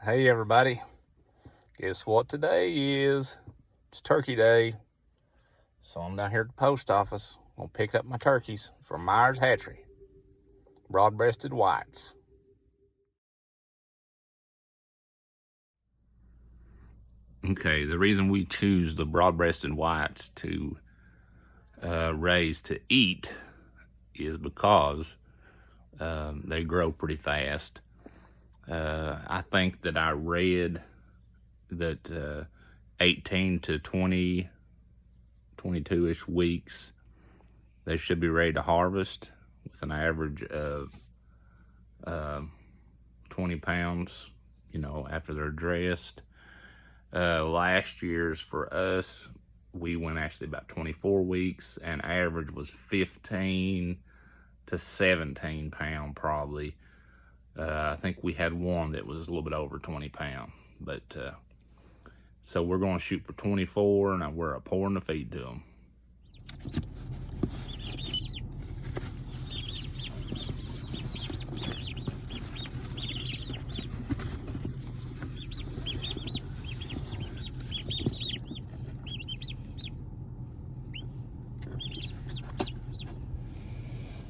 Hey everybody, guess what today is? It's turkey day. So I'm down here at the post office. I'm gonna pick up my turkeys from Myers Hatchery. Broad-breasted whites. Okay, the reason we choose the broad-breasted whites to raise to eat is because they grow pretty fast. I think that I read that 18 to 20, 22-ish weeks, they should be ready to harvest with an average of 20 pounds, after they're dressed. Last year's for us, we went actually about 24 weeks, and average was 15 to 17 pound probably. I think we had one that was a little bit over 20 pound, but so we're going to shoot for 24, and we're pouring the feed to them.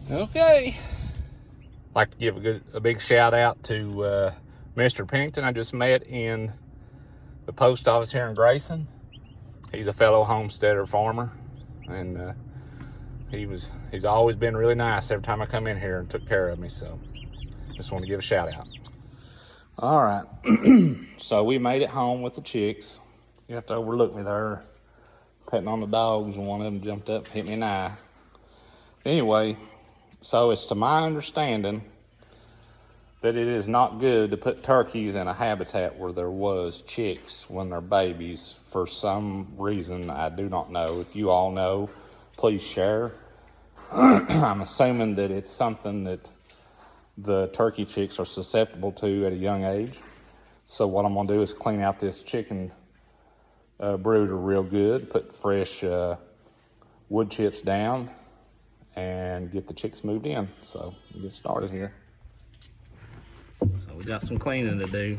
Okay. I'd like to give a big shout out to Mr. Pennington I just met in the post office here in Grayson. He's a fellow homesteader farmer, and he's always been really nice every time I come in here and took care of me, so just want to give a shout out. All right, so we made it home with the chicks. You have to overlook me there, petting on the dogs, and one of them jumped up and hit me in the eye. Anyway, so it's to my understanding that it is not good to put turkeys in a habitat where there was chicks when they're babies. For some reason, I do not know. If you all know, please share. I'm assuming that it's something that the turkey chicks are susceptible to at a young age. So what I'm gonna do is clean out this chicken brooder real good, put fresh wood chips down, and get the chicks moved in. So we'll get started here. So we got some cleaning to do.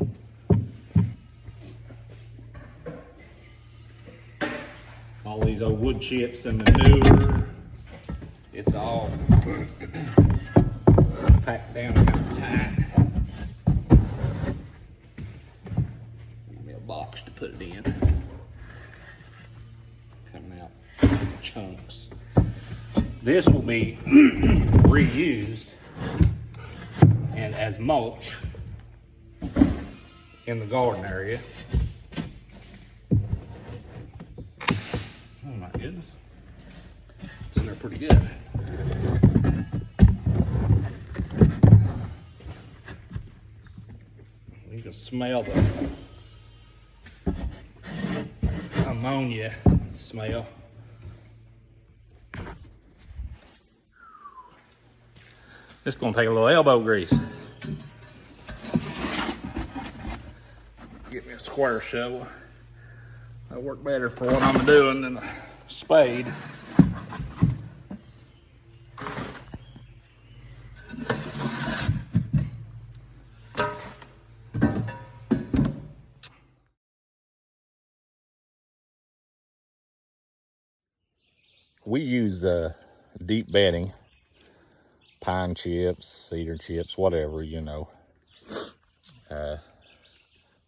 All these old wood chips and manure, it's all packed down kind of tight. Give me a box to put it in. Coming out chunks. This will be reused and as mulch in the garden area. Oh my goodness, it's in there pretty good. You can smell the ammonia smell. It's gonna take a little elbow grease. Get me a square shovel. That'll work better for what I'm doing than a spade. We use deep bedding. Pine chips, cedar chips, whatever,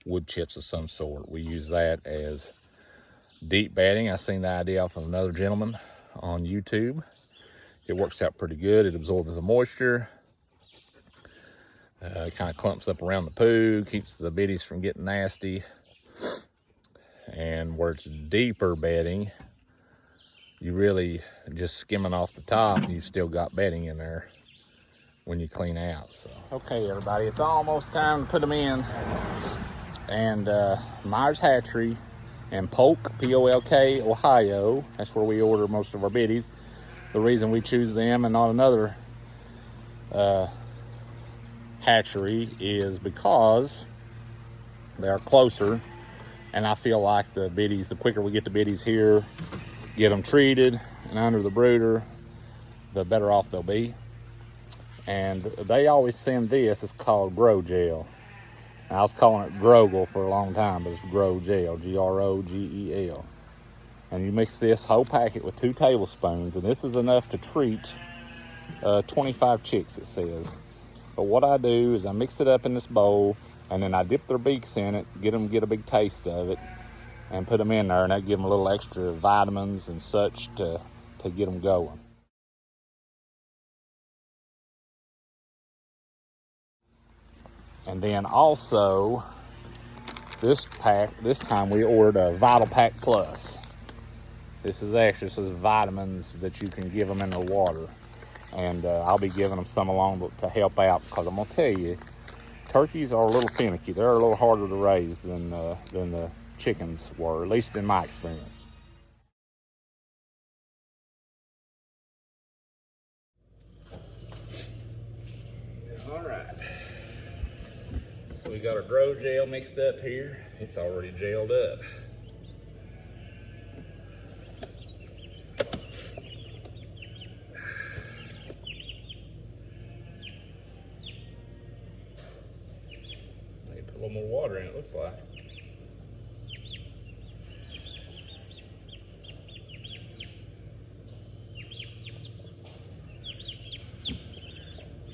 wood chips of some sort. We use that as deep bedding. I seen the idea off of another gentleman on YouTube. It works out pretty good. It absorbs the moisture. It kind of clumps up around the poo, keeps the biddies from getting nasty. And where it's deeper bedding, you really just skimming off the top, and you've still got bedding in there when you clean out. So okay everybody, it's almost time to put them in. And Myers Hatchery in Polk, P-O-L-K, Ohio, that's where we order most of our biddies. The reason we choose them and not another hatchery is because they are closer, and I feel like the biddies, the quicker we get the biddies here, get them treated and under the brooder, the better off they'll be. And they always send this, it's called grow gel. And I was calling it Grogel for a long time, but it's Grow Gel, Grogel. And you mix this whole packet with 2 tablespoons, and this is enough to treat 25 chicks, it says. But what I do is I mix it up in this bowl, and then I dip their beaks in it, get a big taste of it, and put them in there, and that give them a little extra vitamins and such to get them going. And then also, this time we ordered a Vital Pack Plus. This is vitamins that you can give them in their water. And I'll be giving them some along to help out, because I'm gonna tell you, turkeys are a little finicky. They're a little harder to raise than the chickens were, at least in my experience. All right. So we got our Grow Gel mixed up here. It's already geled up. Maybe put a little more water in, it looks like.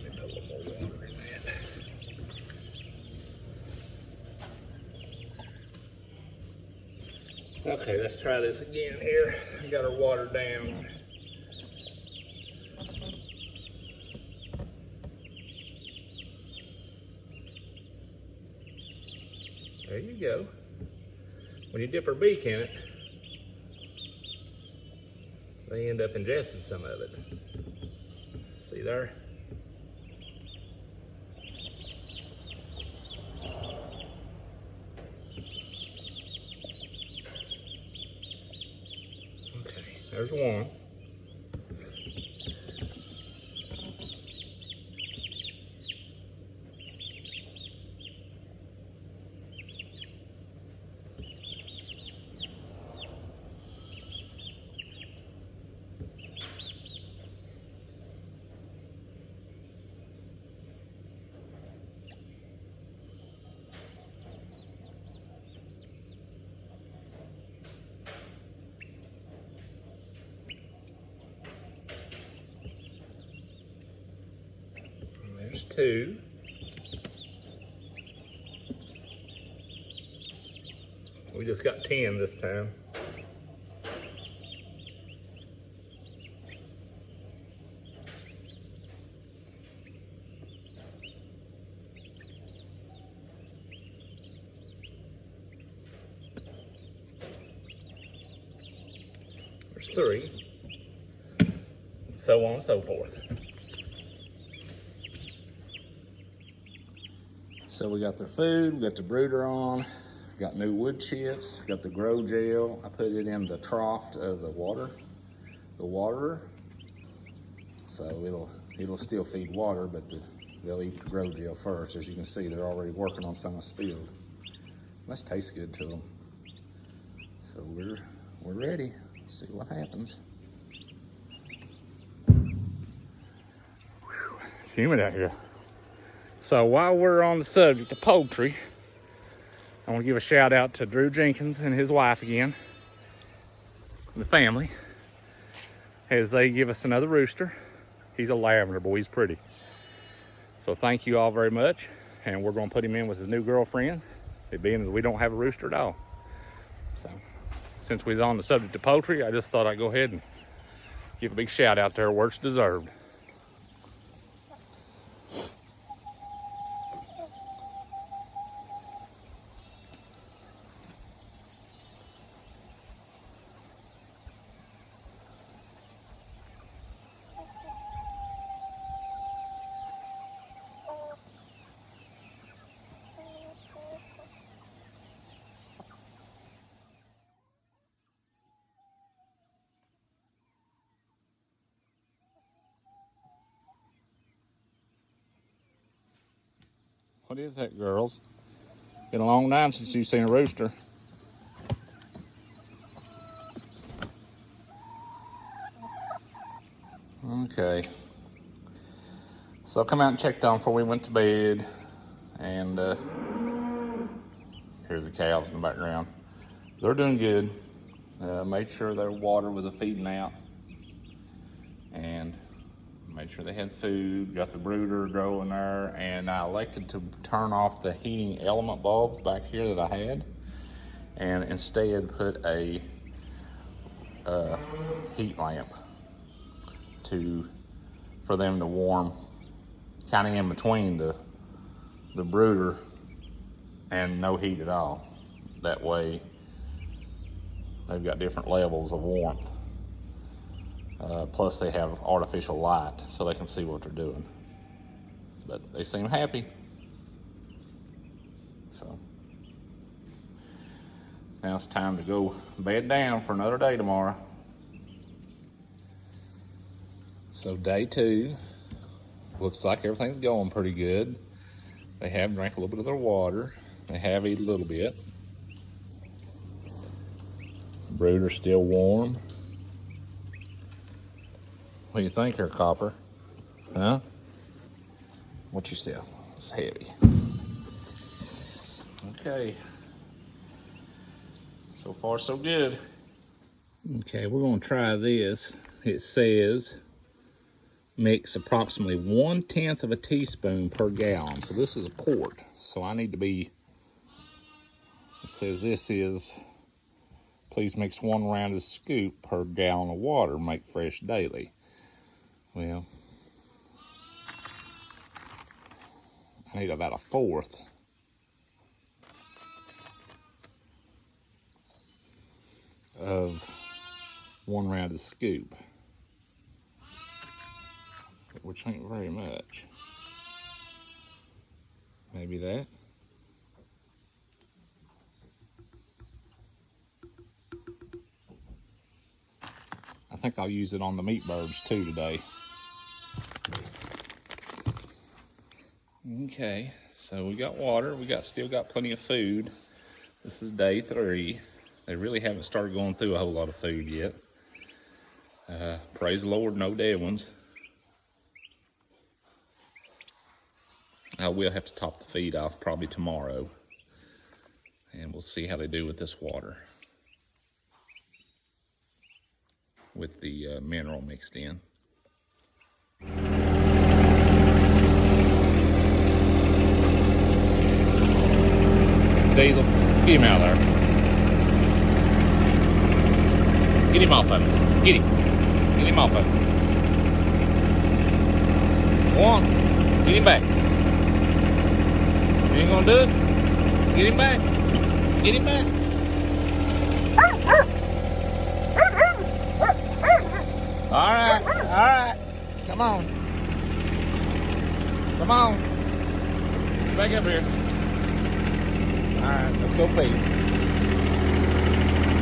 Maybe put a little more water in that. Okay, let's try this again here. We got our water down. There you go. When you dip her beak in it, they end up ingesting some of it. See there? Okay, there's one. There's 2. We just got 10 this time. There's 3. So on and so forth. So we got their food, we got the brooder on, got new wood chips, got the Grow Gel. I put it in the trough of the waterer. So it'll still feed water, but they'll eat the Grow Gel first. As you can see, they're already working on some spilled. Must taste good to them. So we're ready. Let's see what happens. Whew, it's humid out here. So while we're on the subject of poultry, I want to give a shout out to Drew Jenkins and his wife again, the family, as they give us another rooster. He's a lavender boy, he's pretty. So thank you all very much. And we're going to put him in with his new girlfriend, it being that we don't have a rooster at all. So since we was on the subject of poultry, I just thought I'd go ahead and give a big shout out to her where it's deserved. What is that, girls? Been a long time since you've seen a rooster. Okay. So I come out and checked on before we went to bed, and Here's the calves in the background. They're doing good. Made sure their water was feeding out, and made sure they had food. Got the brooder growing there, and I elected to turn off the heating element bulbs back here that I had, and instead put a heat lamp for them to warm, kind of in between the brooder and no heat at all. That way they've got different levels of warmth. Plus they have artificial light so they can see what they're doing. But they seem happy. So now it's time to go bed down for another day tomorrow. So day 2, looks like everything's going pretty good. They have drank a little bit of their water. They have eaten a little bit. Brooder's still warm. What do you think here, Copper? Huh? What you sell? It's heavy. Okay. So far, so good. Okay, we're gonna try this. It says mix approximately 1/10 of a teaspoon per gallon. So this is a quart. So I need to be, it says this is, please mix 1 rounded scoop per gallon of water, make fresh daily. Well, I need about 1/4. Of 1 rounded scoop, which ain't very much. Maybe that. I think I'll use it on the meat birds too today. Okay, so we got water. We still got plenty of food. This is day 3. They really haven't started going through a whole lot of food yet. Praise the Lord, no dead ones. I will have to top the feed off probably tomorrow, and we'll see how they do with this water with the mineral mixed in. Diesel, get him out of there. Get him off of it. Get him. Get him off of it. Go on. Get him back. You ain't gonna do it? Get him back. Get him back. All right. All right. Come on. Come on. Get back up here. All right. Let's go feed.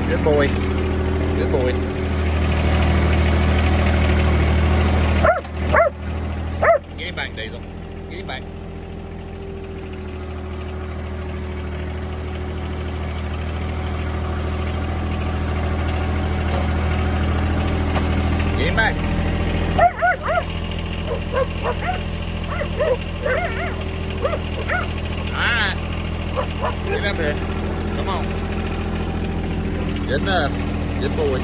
Good boy. Good boy. Get him back, Diesel. Get him back. Get him back. Alright. Get up here. Come on. Good enough. Good boy.